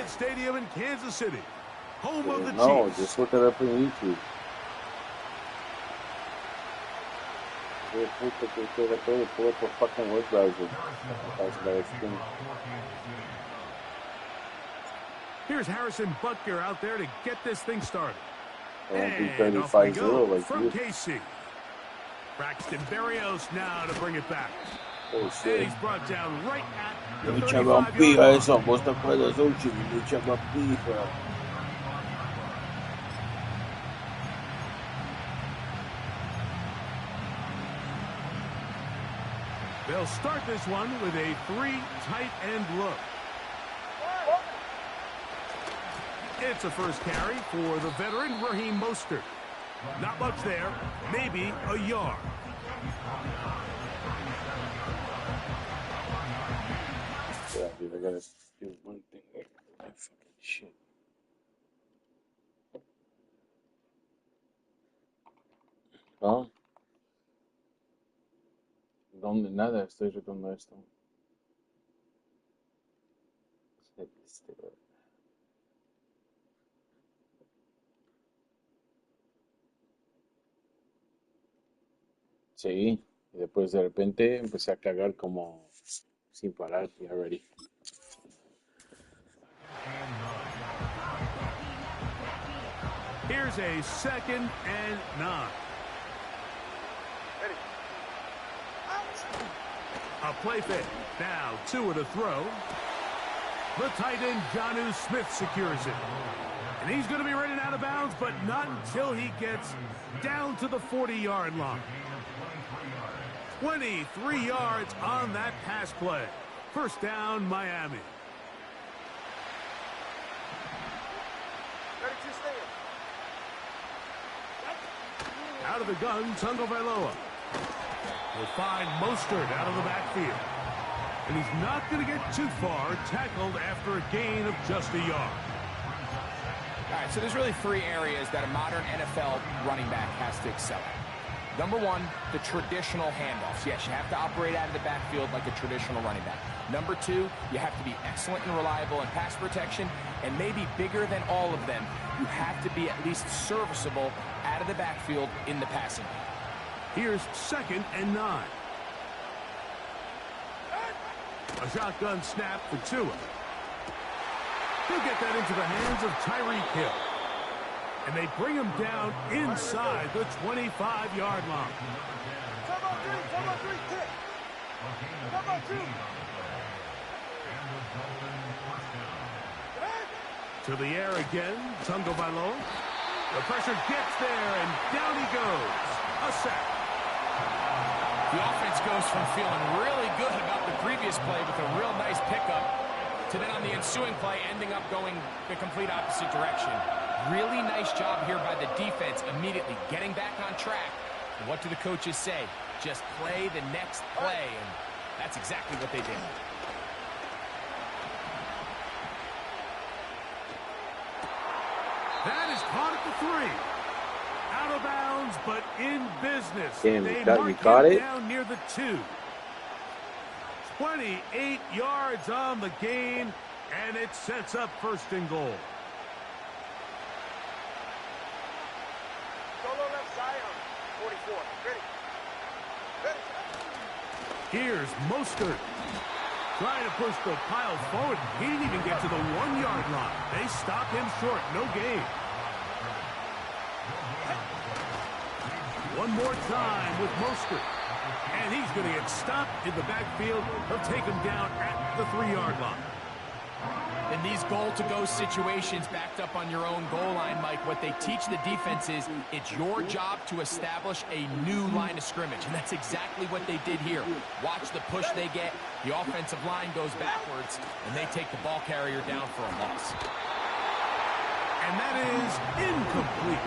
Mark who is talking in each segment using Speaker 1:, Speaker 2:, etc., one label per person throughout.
Speaker 1: Stadium in Kansas City, home of the
Speaker 2: No,
Speaker 1: Chiefs.
Speaker 2: just look it up on YouTube. Pull up a fucking web browser.
Speaker 1: Here's Harrison Butker out there to get this thing started.
Speaker 2: And
Speaker 1: off we go
Speaker 2: like
Speaker 1: from
Speaker 2: you.
Speaker 1: KC. Braxton Berrios now to bring it back.
Speaker 2: Oh,
Speaker 1: And
Speaker 2: shit.
Speaker 1: he's brought down right at the
Speaker 2: Lucha
Speaker 1: 35-yard
Speaker 2: vampira,
Speaker 1: line.
Speaker 2: eso, vos te acuerdas, Uchi, lucha vampira.
Speaker 1: They'll start this one with a 3 tight end look. It's a first carry for the veteran Raheem Mostert. Not much there, maybe a yard.
Speaker 2: Yeah, dude, I gotta do one thing. Fucking shit. ¿No? ¿Dónde? Nada, estoy recordando esto. Sí, y después de repente empecé a cagar como sin parar, ya ready.
Speaker 1: Here's a 2nd and 9. A play fake. Now 2 to throw. The tight end, Jonnu Smith, secures it. And he's going to be running out of bounds, but not until he gets down to the 40-yard line. 23 yards on that pass play. First down, Miami. Out of the gun, Tagovailoa will find Mostert out of the backfield. And he's not going to get too far, tackled after a gain of just a yard.
Speaker 3: All right, so there's really 3 areas that a modern NFL running back has to excel at. Number 1, the traditional handoffs. Yes, you have to operate out of the backfield like a traditional running back. Number 2, you have to be excellent and reliable in pass protection. And maybe bigger than all of them, you have to be at least serviceable out of the backfield in the passing game.
Speaker 1: Here's 2nd and 9. A shotgun snap for Tua. He'll get that into the hands of Tyreek Hill. And they bring him down inside the 25-yard line. To the air again, Tagovailoa. The pressure gets there, and down he goes. A sack.
Speaker 3: The offense goes from feeling really good about the previous play with a real nice pickup to then on the ensuing play ending up going the complete opposite direction. Really nice job here by the defense immediately getting back on track. And what do the coaches say? Just play the next play, and that's exactly what they did.
Speaker 1: That is caught at the 3. Out of bounds, but in business.
Speaker 2: Damn,
Speaker 1: they
Speaker 2: you caught it?
Speaker 1: down near the 2. 28 yards on the gain, and it sets up 1st and goal.
Speaker 4: Solo left side on 44. Ready.
Speaker 1: Here's Mostert. Trying to push the pile forward. He didn't even get to the 1-yard line. They stop him short. No gain. One more time with Mostert. And he's going to get stopped in the backfield. They'll take him down at the 3-yard line.
Speaker 3: In these goal-to-go situations backed up on your own goal line, Mike, what they teach the defense is it's your job to establish a new line of scrimmage, and that's exactly what they did here. Watch the push they get. The offensive line goes backwards, and they take the ball carrier down for a loss.
Speaker 1: And that is incomplete.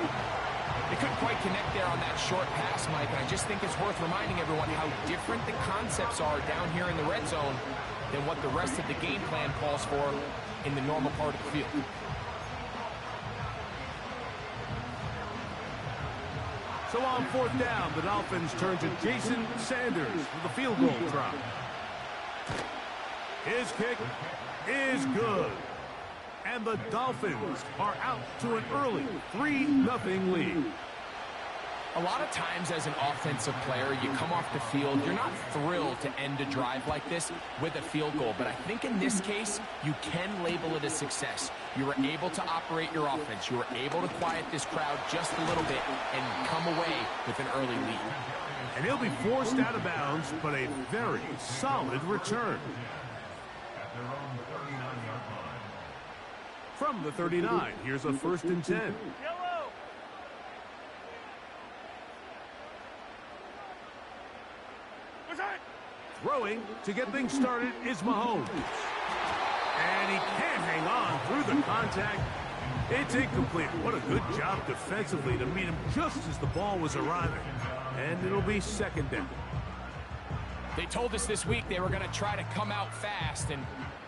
Speaker 3: They couldn't quite connect there on that short pass, Mike, and I just think it's worth reminding everyone how different the concepts are down here in the red zone than what the rest of the game plan calls for in the normal part of the field.
Speaker 1: So on 4th down, the Dolphins turn to Jason Sanders for the field goal try. His kick is good. And And the Dolphins are out to an early 3-0 lead.
Speaker 3: A lot of times as an offensive player, you come off the field, you're not thrilled to end a drive like this with a field goal. But I think in this case, you can label it a success. You were able to operate your offense. You were able to quiet this crowd just a little bit and come away with an early lead.
Speaker 1: And he'll be forced out of bounds, but a very solid return. From the 39, here's a 1st and 10.
Speaker 4: Yellow.
Speaker 1: Throwing to get things started is Mahomes. And he can't hang on through the contact. It's incomplete. What a good job defensively to meet him just as the ball was arriving. And it'll be 2nd down.
Speaker 3: They told us this week they were going to try to come out fast, and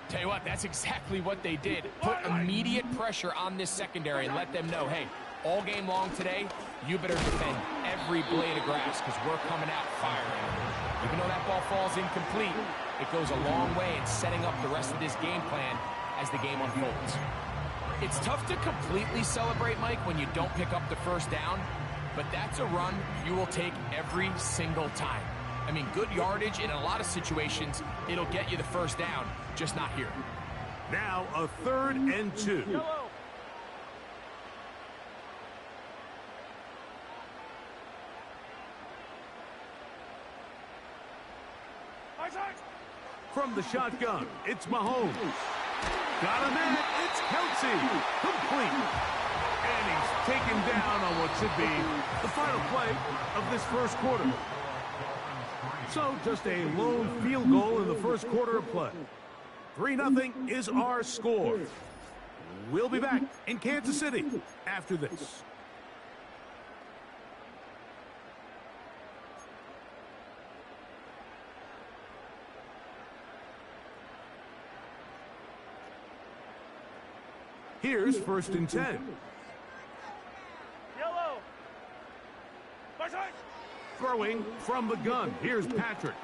Speaker 3: tell you what, that's exactly what they did. Put immediate pressure on this secondary and let them know, hey, all game long today, you better defend every blade of grass because we're coming out firing. Even though that ball falls incomplete, it goes a long way in setting up the rest of this game plan as the game unfolds. It's tough to completely celebrate, Mike, when you don't pick up the 1st down, but that's a run you will take every single time. I mean, good yardage in a lot of situations, it'll get you the 1st down, just not here.
Speaker 1: Now a 3rd and 2.
Speaker 4: Yellow.
Speaker 1: From the shotgun, it's Mahomes. Got a man, it's Kelsey. Complete. And he's taken down on what should be the final play of this 1st quarter. So just a lone field goal in the 1st quarter of play. 3-0 is our score. We'll be back in Kansas City after this. Here's 1st and 10.
Speaker 4: Yellow.
Speaker 1: Throwing from the gun. Here's Patrick.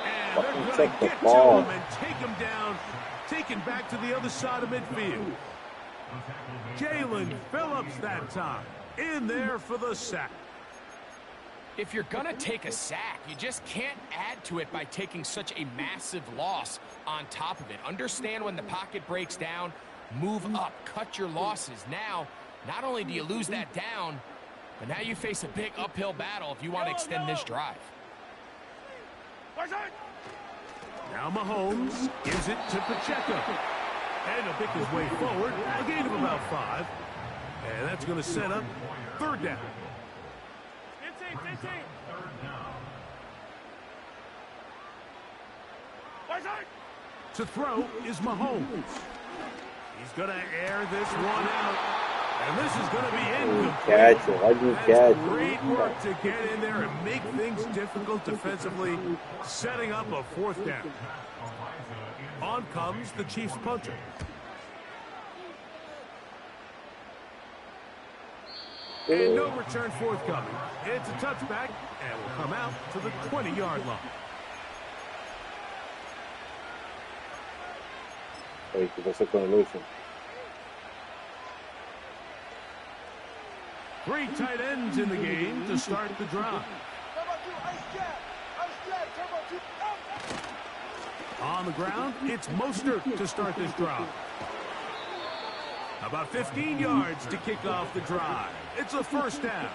Speaker 1: And they're going to
Speaker 2: Take the
Speaker 1: get to
Speaker 2: ball.
Speaker 1: him and take him down. Taken back to the other side of midfield. Jalen Phillips that time. In there for the sack.
Speaker 3: If you're going to take a sack, you just can't add to it by taking such a massive loss on top of it. Understand when the pocket breaks down, move up, cut your losses. Now, not only do you lose that down, but now you face a big uphill battle if you want to extend this drive.
Speaker 1: Now Mahomes gives it to Pacheco. And he'll pick his way forward. A gain of about 5. And that's going to set up 3rd down.
Speaker 4: 15.
Speaker 1: To throw is Mahomes. He's going to air this one out. And this is going to be incomplete.
Speaker 2: Catch it. I do catch
Speaker 1: That's
Speaker 2: it.
Speaker 1: great work to get in there and make things difficult defensively, setting up a 4th down. On comes the Chiefs punter. And no return forthcoming. It's a touchback and will come out to the 20-yard line.
Speaker 2: Oye, ¿qué pasó con el último?
Speaker 1: 3 tight ends in the game to start the drive. On the ground, it's Mostert to start this drive. About 15 yards to kick off the drive. It's a 1st down.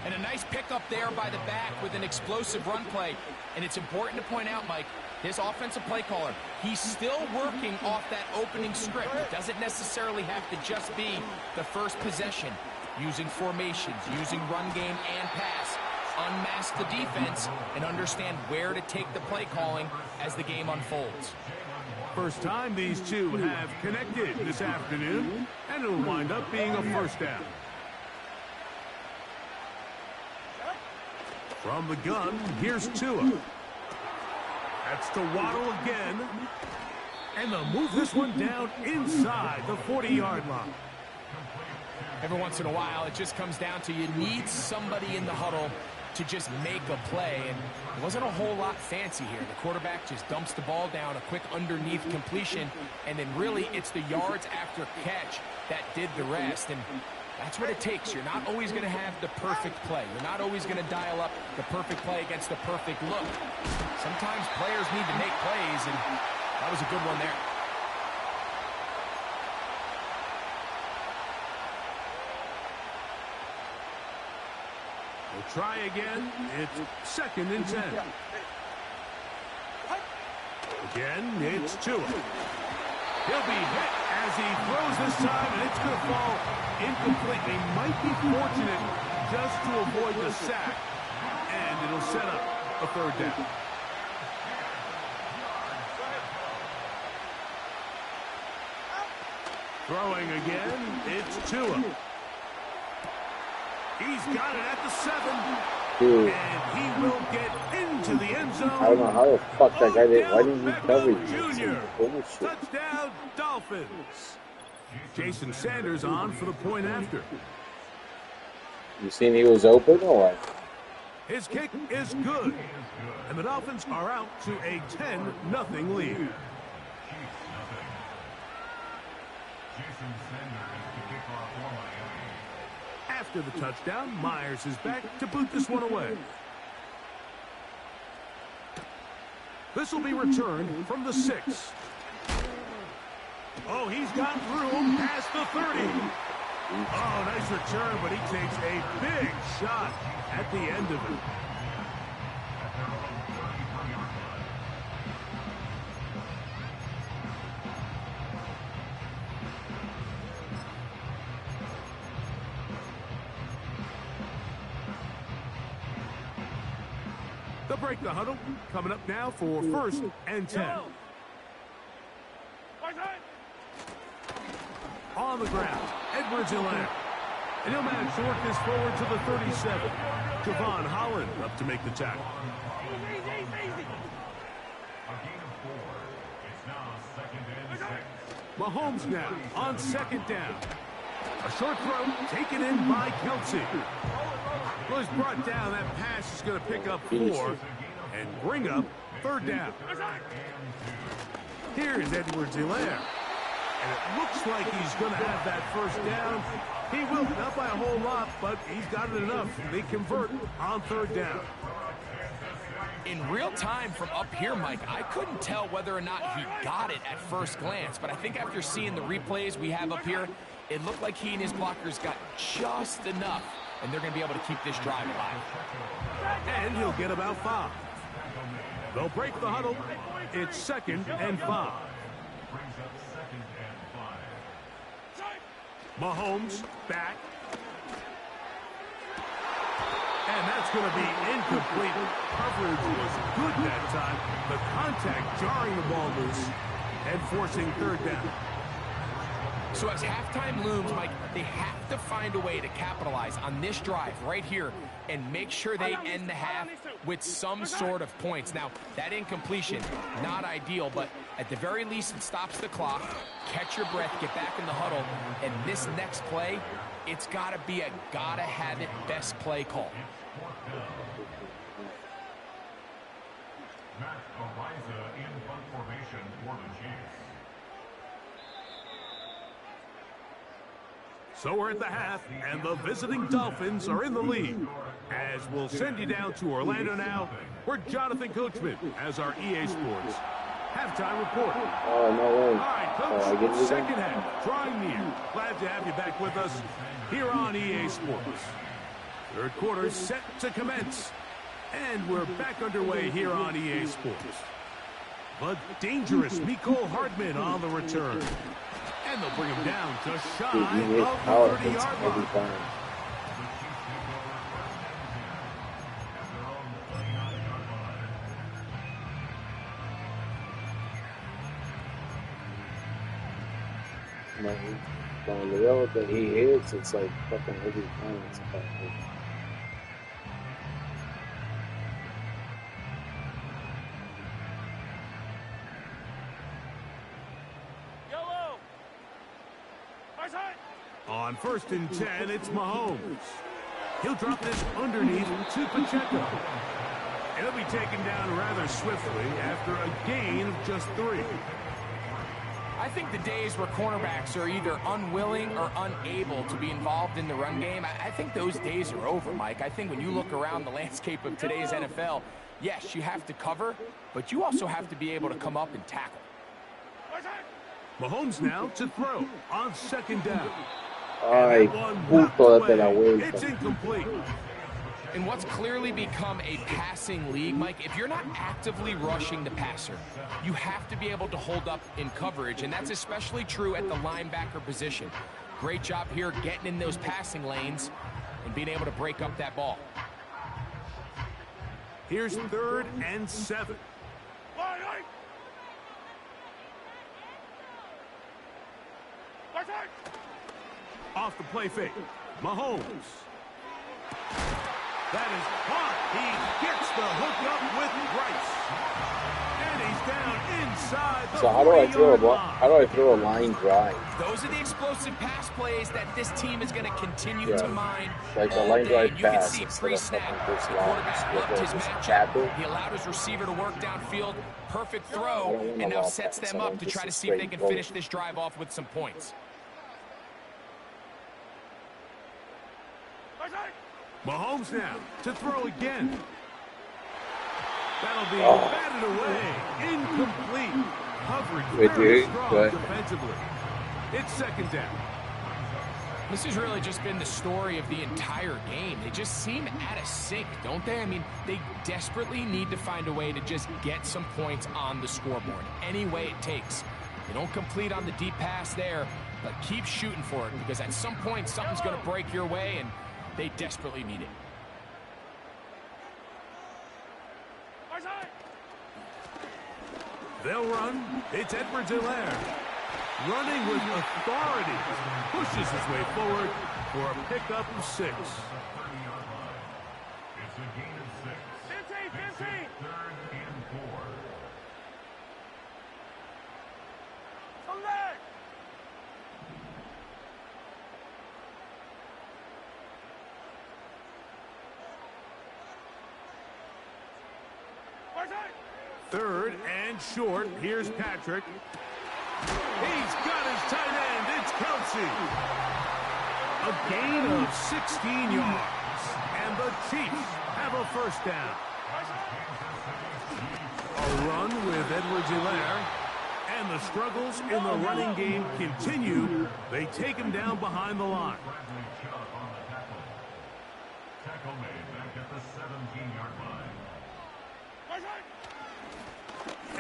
Speaker 3: And a nice pickup there by the back with an explosive run play. And it's important to point out, Mike, this offensive play caller, he's still working off that opening script. It doesn't necessarily have to just be the first possession. Using formations, using run game and pass. Unmask the defense and understand where to take the play calling as the game unfolds.
Speaker 1: First time these two have connected this afternoon, and it'll wind up being a 1st down. From the gun, here's Tua. That's to Waddle again. And they'll move this one down inside the 40-yard line.
Speaker 3: Every once in a while, it just comes down to you need somebody in the huddle to just make a play, and it wasn't a whole lot fancy here. The quarterback just dumps the ball down, a quick underneath completion, and then really it's the yards after catch that did the rest, and that's what it takes. You're not always going to have the perfect play. You're not always going to dial up the perfect play against the perfect look. Sometimes players need to make plays, and that was a good one there.
Speaker 1: We'll try again. It's 2nd and 10. Again, it's Tua. He'll be hit as he throws this time, and it's going to fall incomplete. They might be fortunate just to avoid the sack, and it'll set up a 3rd down. Throwing again, it's Tua. He's got it at the 7.
Speaker 2: Dude.
Speaker 1: And he will get into the end zone.
Speaker 2: I don't know how the fuck that guy did. Why didn't he cover you?
Speaker 1: Jr.
Speaker 2: Bullshit.
Speaker 1: Touchdown, Dolphins. Jason Sanders on for the point after.
Speaker 2: You seen he was open or what?
Speaker 1: His kick is good. And the Dolphins are out to a 10-0 lead. After the touchdown, Myers is back to boot this one away. This will be returned from the 6. Oh, he's got room past the 30. Oh, nice return, but he takes a big shot at the end of it. They'll break the huddle. Coming up now for 1st and 10. On the ground, Edwards-Helaire. And he'll manage to work this forward to the 37. Javon Holland up to make the tackle. Mahomes now on 2nd down. A short throw taken in by Kelsey. Well, he's brought down. That pass is going to pick up 4 and bring up 3rd down. Here is Edwards-Helaire. And it looks like he's going to have that 1st down. He will, not by a whole lot, but he's got it enough. They convert on 3rd down.
Speaker 3: In real time from up here, Mike, I couldn't tell whether or not he got it at first glance, but I think after seeing the replays we have up here, it looked like he and his blockers got just enough, and they're going to be able to keep this drive alive.
Speaker 1: And he'll get about 5. They'll break the huddle. It's 2nd and 5. Mahomes back. And that's going to be incomplete. Coverage was good that time. The contact jarring the ball loose and forcing 3rd down.
Speaker 3: So as halftime looms, Mike, they have to find a way to capitalize on this drive right here and make sure they end the half with some sort of points. Now, that incompletion, not ideal, but at the very least, it stops the clock. Catch your breath, get back in the huddle, and this next play, it's got to be a gotta-have-it best play call.
Speaker 1: So we're at the half, and the visiting Dolphins are in the lead. As we'll send you down to Orlando now, where Jonathan Coachman has our EA Sports halftime report.
Speaker 2: Oh, no way.
Speaker 1: All right, Coach, 2nd half, drawing near. Glad to have you back with us here on EA Sports. 3rd quarter set to commence, and we're back underway here on EA Sports. But dangerous Mecole Hardman on the return. And they'll bring him down just shy of the 30-yard line.
Speaker 2: When the level that he hits, it's like fucking every time. It's about
Speaker 1: On 1st and 10, it's Mahomes. He'll drop this underneath to Pacheco. And he'll be taken down rather swiftly after a gain of just 3.
Speaker 3: I think the days where cornerbacks are either unwilling or unable to be involved in the run game, I think those days are over, Mike. I think when you look around the landscape of today's NFL, yes, you have to cover, but you also have to be able to come up and tackle.
Speaker 1: Mahomes now to throw on 2nd down.
Speaker 2: Ay, justo date la vuelta.
Speaker 1: It's incomplete.
Speaker 3: In what's clearly become a passing league, Mike, if you're not actively rushing the passer, you have to be able to hold up in coverage, and that's especially true at the linebacker position. Great job here getting in those passing lanes and being able to break up that ball.
Speaker 1: Here's 3rd and 7. Off the play fake. Mahomes. That is caught. He gets the hook up with Rice. And he's down inside the
Speaker 2: So how do I throw a line drive?
Speaker 3: Those are the explosive pass plays that this team is going to continue to mine.
Speaker 2: Like a line drive
Speaker 3: You can
Speaker 2: pass
Speaker 3: see
Speaker 2: instead of
Speaker 3: pre-snap,
Speaker 2: fucking
Speaker 3: the
Speaker 2: first
Speaker 3: quarterback loved his
Speaker 2: line.
Speaker 3: matchup. He allowed his receiver to work downfield. Perfect throw, and now sets them up to try to see if they can finish this drive off with some points.
Speaker 1: Mahomes now to throw again. That'll be batted away. Incomplete. Coverage very strong defensively. It's 2nd down.
Speaker 3: This has really just been the story of the entire game. They just seem out of sync, don't they? I mean, they desperately need to find a way to just get some points on the scoreboard, any way it takes. They don't complete on the deep pass there, but keep shooting for it, because at some point something's going to break your way, and they desperately need it.
Speaker 1: They'll run. It's Edwards-Helaire. Running with authority. Pushes his way forward for a pickup of 6.
Speaker 4: It's a gain of 6. 15. 3rd and 4. Select.
Speaker 1: Third and short. Here's Patrick. He's got his tight end. It's Kelsey. A gain of 16 yards. And the Chiefs have a 1st down. A run with Edwards-Helaire. And the struggles in the running game continue. They take him down behind the line.
Speaker 4: Tackle made back at the 17-yard line.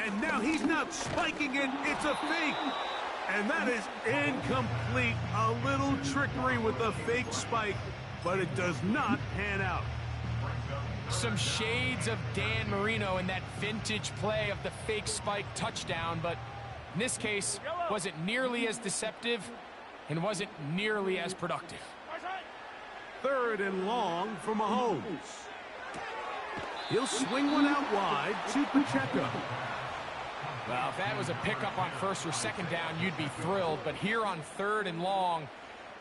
Speaker 1: And now he's not spiking it. It's a fake. And that is incomplete. A little trickery with the fake spike, but it does not pan out.
Speaker 3: Some shades of Dan Marino in that vintage play of the fake spike touchdown, but in this case, wasn't nearly as deceptive and wasn't nearly as productive.
Speaker 1: 3rd and long for Mahomes. He'll swing one out wide to Pacheco.
Speaker 3: Well, if that was a pickup on 1st or 2nd down, you'd be thrilled. But here on 3rd and long,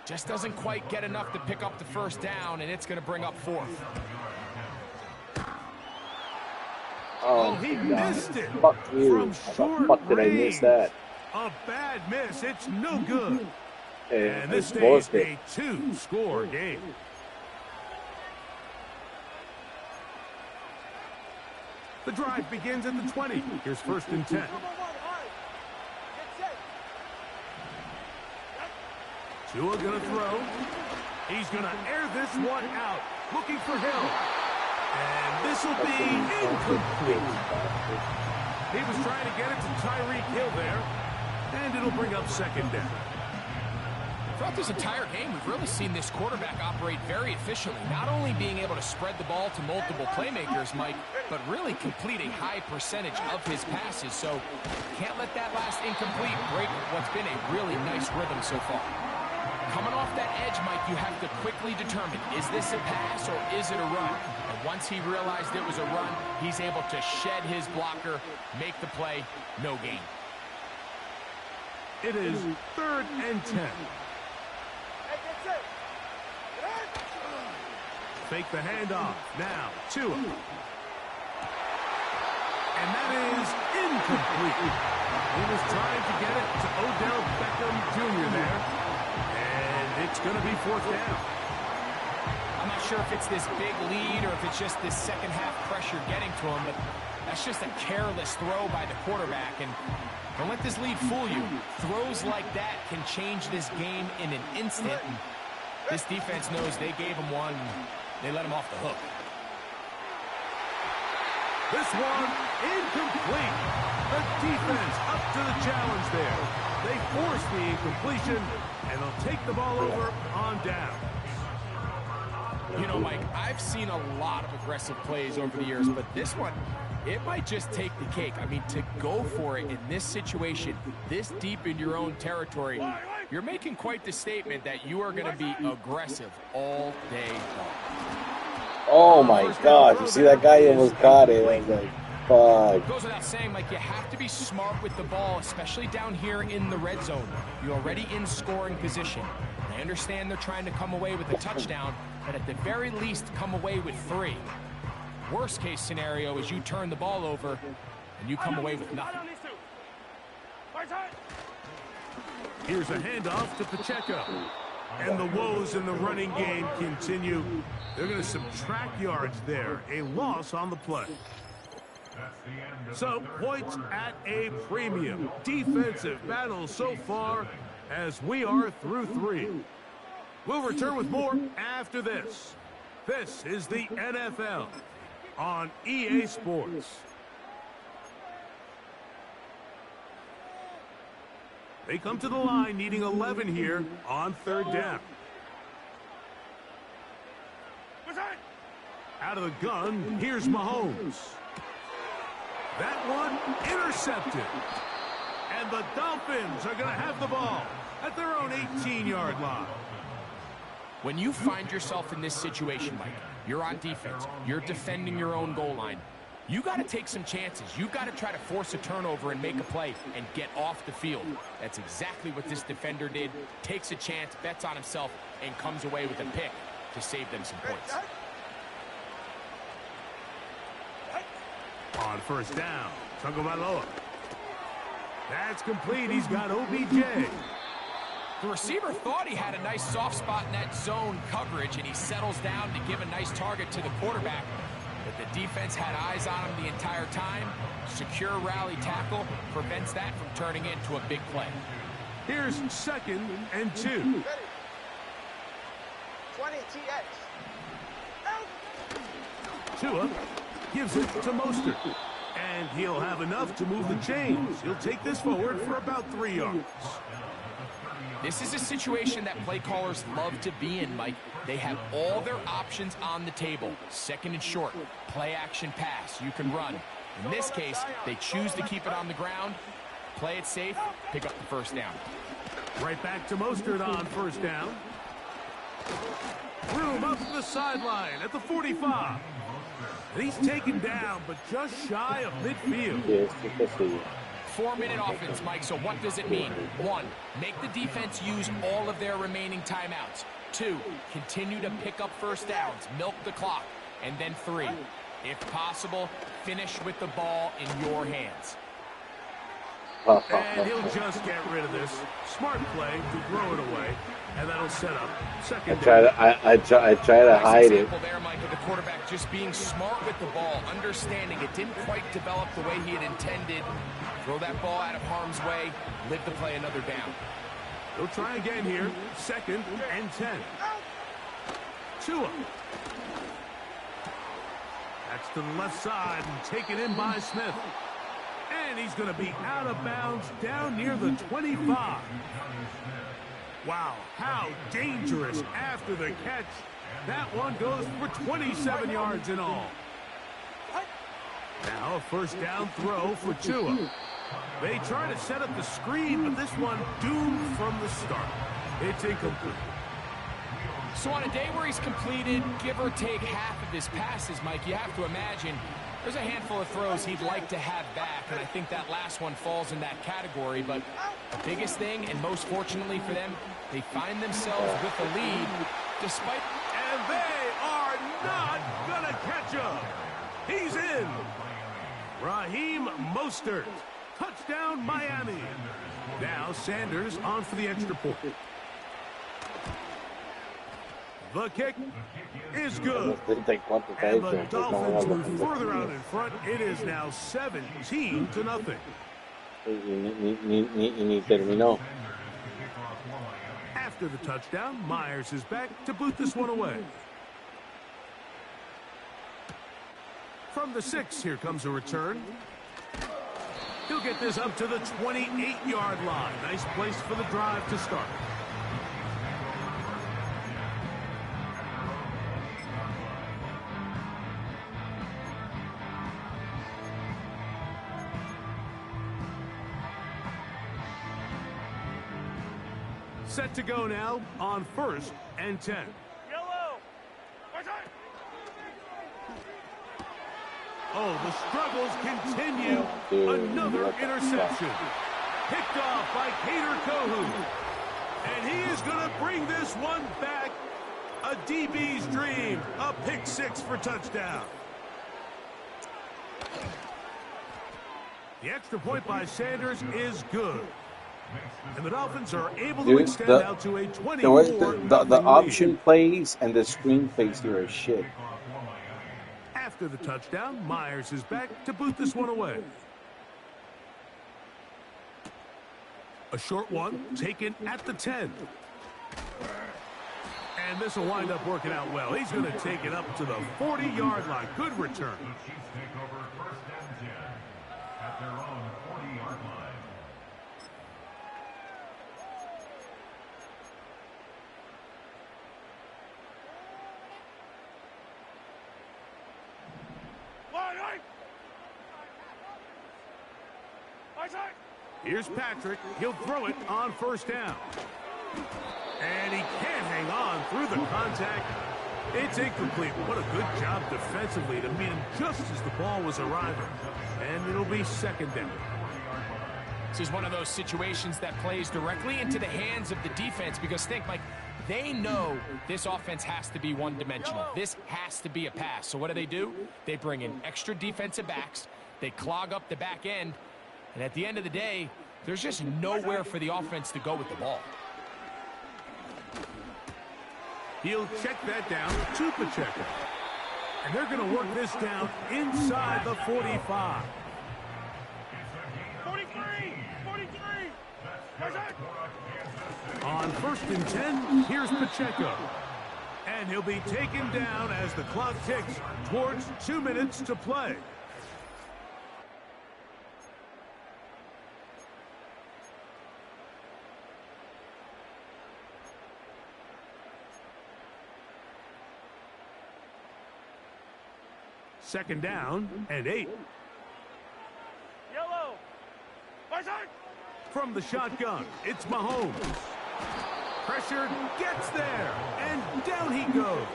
Speaker 3: just doesn't quite get enough to pick up the 1st down, and it's going to bring up 4th.
Speaker 1: Oh, he missed it.
Speaker 2: Fuck you.
Speaker 1: From
Speaker 2: How the fuck did I miss that?
Speaker 1: A bad miss. It's no good.
Speaker 2: Hey,
Speaker 1: And this
Speaker 2: stays
Speaker 1: stays a 2-score game. The drive begins at the 20. Here's 1st and 10. Tua gonna throw. He's gonna air this one out. Looking for Hill. And this will be incomplete. He was trying to get it to Tyreek Hill there. And it'll bring up 2nd down.
Speaker 3: Throughout this entire game, we've really seen this quarterback operate very efficiently, not only being able to spread the ball to multiple playmakers, Mike, but really complete a high percentage of his passes. So can't let that last incomplete break what's been a really nice rhythm so far. Coming off that edge, Mike, you have to quickly determine, is this a pass or is it a run? And once he realized it was a run, he's able to shed his blocker, make the play, no gain.
Speaker 1: It is 3rd and 10. fake the handoff. Now, Tua. And that is incomplete. He was trying to get it to Odell Beckham Jr. there. And it's going to be 4th down.
Speaker 3: I'm not sure if it's this big lead or if it's just this second half pressure getting to him, but that's just a careless throw by the quarterback. And don't let this lead fool you. Throws like that can change this game in an instant. And this defense knows they gave him one. They let him off the hook.
Speaker 1: This one incomplete. The defense up to the challenge there. They force the incompletion, and they'll take the ball over on down.
Speaker 3: You know, Mike, I've seen a lot of aggressive plays over the years, but this one, it might just take the cake. I mean, to go for it in this situation, this deep in your own territory, you're making quite the statement that you are going to be aggressive all day long.
Speaker 2: Oh my gosh, you see that guy almost caught it. I was like, fuck.
Speaker 3: It goes without saying, Mike, you have to be smart with the ball, especially down here in the red zone. You're already in scoring position. I understand they're trying to come away with a touchdown, but at the very least, come away with 3. Worst case scenario is you turn the ball over and you come away with nothing.
Speaker 1: Here's a handoff to Pacheco. And the woes in the running game continue. They're going to subtract yards there. A loss on the play. So, points at a premium. Defensive battle so far as we are through 3. We'll return with more after this. This is the NFL on EA Sports. They come to the line needing 11 here on 3rd down. Out of the gun, here's Mahomes. That one intercepted. And the Dolphins are going to have the ball at their own 18-yard line.
Speaker 3: When you find yourself in this situation, Mike, you're on defense, you're defending your own goal line, you got to take some chances. You've got to try to force a turnover and make a play and get off the field. That's exactly what this defender did. Takes a chance, bets on himself, and comes away with a pick to save them some points.
Speaker 1: On 1st down, Tagovailoa. That's complete. He's got OBJ.
Speaker 3: The receiver thought he had a nice soft spot in that zone coverage, and he settles down to give a nice target to the quarterback. But the defense had eyes on him the entire time. Secure rally tackle prevents that from turning into a big play.
Speaker 1: Here's 2nd and 2.
Speaker 4: 20 TX.
Speaker 1: Tua gives it to Mostert. And he'll have enough to move the chains. He'll take this forward for about 3 yards.
Speaker 3: This is a situation that play callers love to be in, Mike. They have all their options on the table. 2nd and short, play action pass, you can run. In this case, they choose to keep it on the ground, play it safe, pick up the 1st down.
Speaker 1: Right back to Mostert on 1st down. Room up the sideline at the 45. And he's taken down, but just shy of midfield.
Speaker 2: Yes, because
Speaker 3: 4-minute offense, Mike, so what does it mean? 1, make the defense use all of their remaining timeouts. 2, continue to pick up 1st downs, milk the clock. And then 3, if possible, finish with the ball in your hands.
Speaker 1: And he'll just get rid of this. Smart play to throw it away. And that'll set up 2nd down.
Speaker 2: I try to hide it.
Speaker 3: There, Mike, of the quarterback just being smart with the ball, understanding it didn't quite develop the way he had intended. Throw that ball out of harm's way, live to play another down.
Speaker 1: They'll try again here. 2nd and 10. Tua. That's to the left side and taken in by Smith. And he's going to be out of bounds down near the 25. Wow, how dangerous after the catch. That one goes for 27 yards in all. Now a 1st down throw for Tua. They try to set up the screen, but this one doomed from the start. It's incomplete.
Speaker 3: So on a day where he's completed, give or take half of his passes, Mike, you have to imagine there's a handful of throws he'd like to have back, and I think that last one falls in that category. But the biggest thing, and most fortunately for them, they find themselves with the lead despite...
Speaker 1: And they are not gonna catch him. He's in. Raheem Mostert. Touchdown, Miami. Now Sanders on for the extra point. The kick is good. And the Dolphins move further out in front. It is now 17-0.
Speaker 2: Ni terminó.
Speaker 1: After the touchdown, Myers is back to boot this one away. From the 6, here comes a return. He'll get this up to the 28-yard line. Nice place for the drive to start. Set to go now on 1st and 10.
Speaker 4: Yellow.
Speaker 1: Oh, the struggles continue. Another interception. Picked off by Cater Kohu. And he is going to bring this one back. A DB's dream. A pick 6 for touchdown. The extra point by Sanders is good. And the Dolphins are able to extend out to a 24-0
Speaker 2: the option plays and the screen plays here are shit.
Speaker 1: After the touchdown, Myers is back to boot this one away. A short one taken at the 10. And this will wind up working out well. He's going to take it up to the 40-yard line. Good return. Here's Patrick. He'll throw it on 1st down. And he can't hang on through the contact. It's incomplete. What a good job defensively to meet him just as the ball was arriving. And it'll be 2nd down.
Speaker 3: This is one of those situations that plays directly into the hands of the defense because think, like, they know this offense has to be one-dimensional. This has to be a pass. So what do? They bring in extra defensive backs. They clog up the back end. And at the end of the day, there's just nowhere for the offense to go with the ball.
Speaker 1: He'll check that down to Pacheco. And they're going to work this down inside the 45.
Speaker 4: 43.
Speaker 1: On 1st and 10, here's Pacheco. And he'll be taken down as the clock ticks towards 2 minutes to play. Second down and 8.
Speaker 4: Yellow.
Speaker 1: From the shotgun, it's Mahomes. Pressure gets there, and down he goes.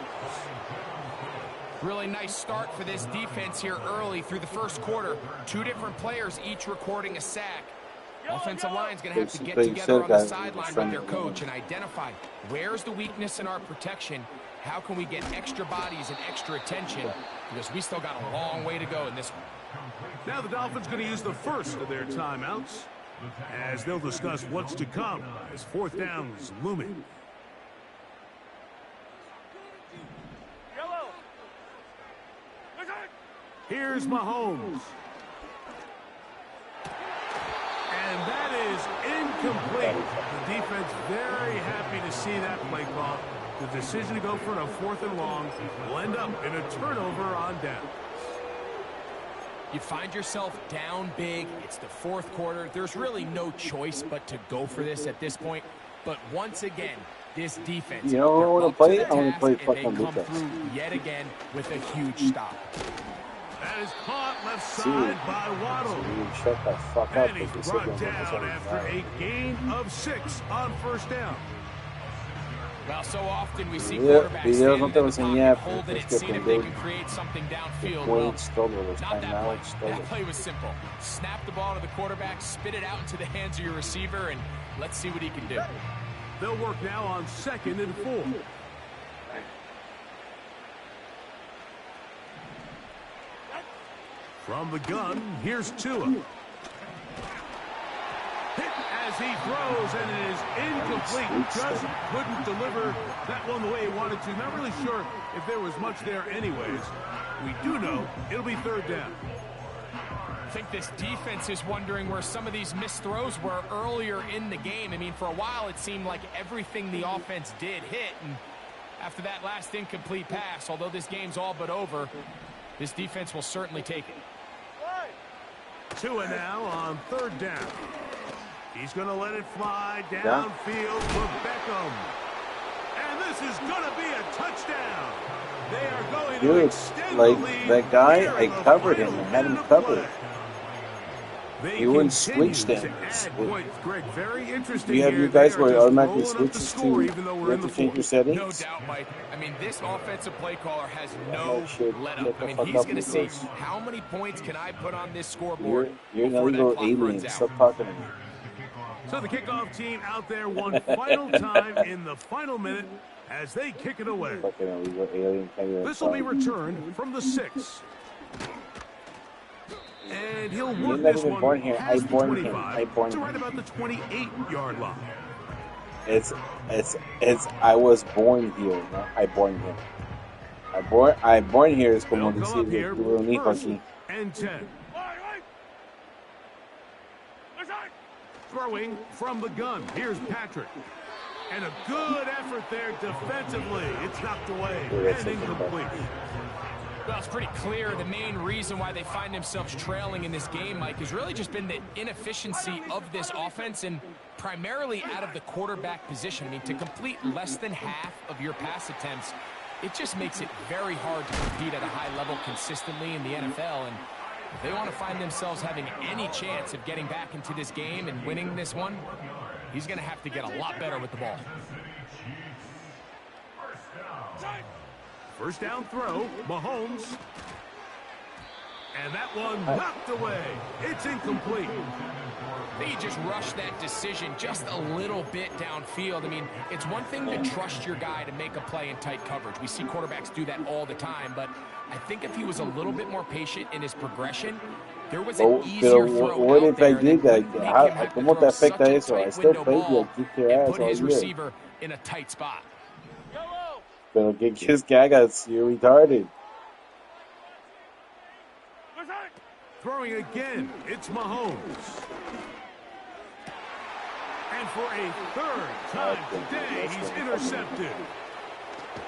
Speaker 3: Really nice start for this defense here early through the 1st quarter. 2 different players each recording a sack. Offensive line's going to have to get together on the sideline with their coach and identify where's the weakness in our protection. How can we get extra bodies and extra attention? Because we still got a long way to go in this one.
Speaker 1: Now the Dolphins going to use the first of their timeouts as they'll discuss what's to come as 4th down is looming.
Speaker 4: Yellow.
Speaker 1: Here's Mahomes. And that is incomplete. The defense very happy to see that play call. The decision to go for a 4th and long will end up in a turnover on down.
Speaker 3: You find yourself down big. It's the 4th quarter. There's really no choice but to go for this at this point. But once again, this defense,
Speaker 2: you know, I want to play
Speaker 3: fucking come through yet again with a huge stop.
Speaker 1: That is caught left side by Waddle.
Speaker 2: Shut the fuck up.
Speaker 1: And he's brought down after a gain of 6 on 1st down.
Speaker 3: Well, so often we see quarterbacks standing in the pocket, holding it, seeing if they can create something downfield. Well, not that play. That play was simple. Snap the ball to the quarterback, spit it out into the hands of your receiver, and let's see what he can do.
Speaker 1: They'll work now on 2nd and 4. From the gun, here's Tua. Hit as he throws, and it is incomplete. Just couldn't deliver that one the way he wanted to. Not really sure if there was much there anyways. We do know it'll be third down.
Speaker 3: I think this defense is wondering where some of these missed throws were earlier in the game. I mean, for a while it seemed like everything the offense did hit, and after that last incomplete pass, although this game's all but over, this defense will certainly take it.
Speaker 1: Tua now on third down. He's going to let it fly downfield for Beckham. And this is going to be a touchdown. They are going to extend the lead.
Speaker 2: That guy, I covered him. I had him covered. He wouldn't switch them.
Speaker 1: Very interesting.
Speaker 2: You have you guys where it automatically switches to you have to change your settings?
Speaker 3: No doubt, Mike. I mean, this offensive play caller has no let up. I mean, he's going to see how many points can I put on this scoreboard.
Speaker 2: You're an illegal alien. Stop talking to me.
Speaker 1: So the kickoff team out there one final time in the final minute as they kick it away. This will be returned from the 6. And he'll work this one past the 25 to right about the 28-yard line.
Speaker 2: I was born here, no? I born here. I born here is como decir un hijo aquí.
Speaker 1: And 10. Throwing from the gun. Here's Patrick. And a good effort there defensively. It's knocked away and incomplete.
Speaker 3: Well, it's pretty clear the main reason why they find themselves trailing in this game, Mike, has really just been the inefficiency of this offense and primarily out of the quarterback position. I mean, to complete less than half of your pass attempts, it just makes it very hard to compete at a high level consistently in the NFL. And if they want to find themselves having any chance of getting back into this game and winning this one, he's going to have to get a lot better with the ball.
Speaker 1: First down throw, Mahomes. And that one knocked away. It's incomplete.
Speaker 3: They just rushed that decision just a little bit downfield. I mean, it's one thing to trust your guy to make a play in tight coverage. We see quarterbacks do that all the time, but I think if he was a little bit more patient in his progression, there was an easier throw
Speaker 2: what
Speaker 3: out
Speaker 2: if
Speaker 3: there
Speaker 2: I did that? ¿Cómo te
Speaker 3: such
Speaker 2: afecta
Speaker 3: a
Speaker 2: eso? I
Speaker 3: tight
Speaker 2: still
Speaker 3: window
Speaker 2: played
Speaker 3: ball
Speaker 2: you, kick your
Speaker 3: and
Speaker 2: ass
Speaker 3: put
Speaker 2: all
Speaker 3: his
Speaker 2: year.
Speaker 3: receiver in a tight spot.
Speaker 2: Pero ¿qué quieres que hagas? You're retarded.
Speaker 1: Throwing again, it's Mahomes. And for a third time today, he's intercepted.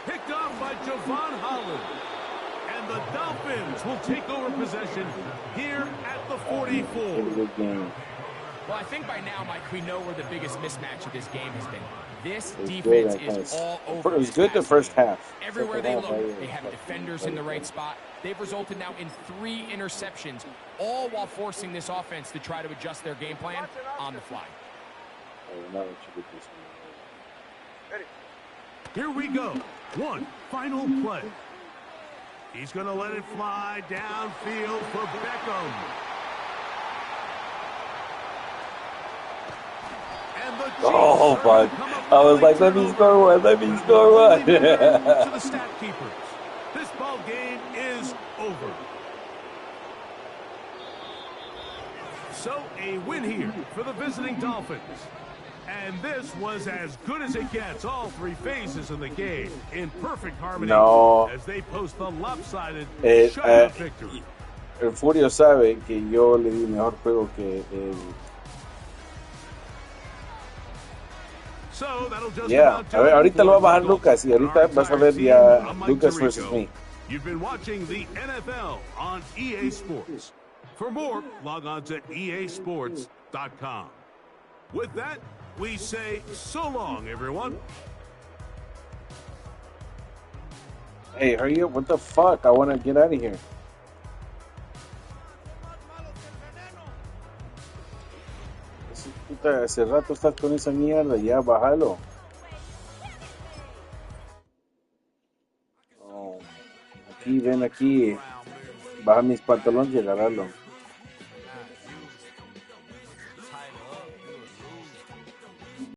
Speaker 1: Picked off by Javon Holland. And the Dolphins will take over possession here at the 44.
Speaker 3: Well, I think by now, Mike, we know where the biggest mismatch of this game has been. This defense is all over.
Speaker 2: It was good the first half.
Speaker 3: Everywhere they look, they have defenders in the right spot. They've resulted now in 3 interceptions, all while forcing this offense to try to adjust their game plan on the fly.
Speaker 1: Here we go. One final play. He's going to let it fly downfield for Beckham.
Speaker 2: Oh, fuck. I was like, let me score one. Let me score one.
Speaker 1: To the stat keepers. This ball game is over. So a win here for the visiting Dolphins. And this was as good as it gets. All 3 phases of the game in perfect harmony as they post the lopsided shutout victory.
Speaker 2: El Furio sabe que yo le di mejor juego que él.
Speaker 1: So that'll just
Speaker 2: a ver, ahorita lo va a bajar Lucas y ahorita vas a ver ya Lucas versus me.
Speaker 1: You've been watching the NFL on EA Sports. For more, log on to easports.com. With that, we say so long, everyone.
Speaker 2: Hey, hurry up. What the fuck? I want to get out of here. Puta, hace rato estás con esa mierda. Ya, bájalo. Oh, aquí, ven aquí. Baja mis pantalones y agarrarlo.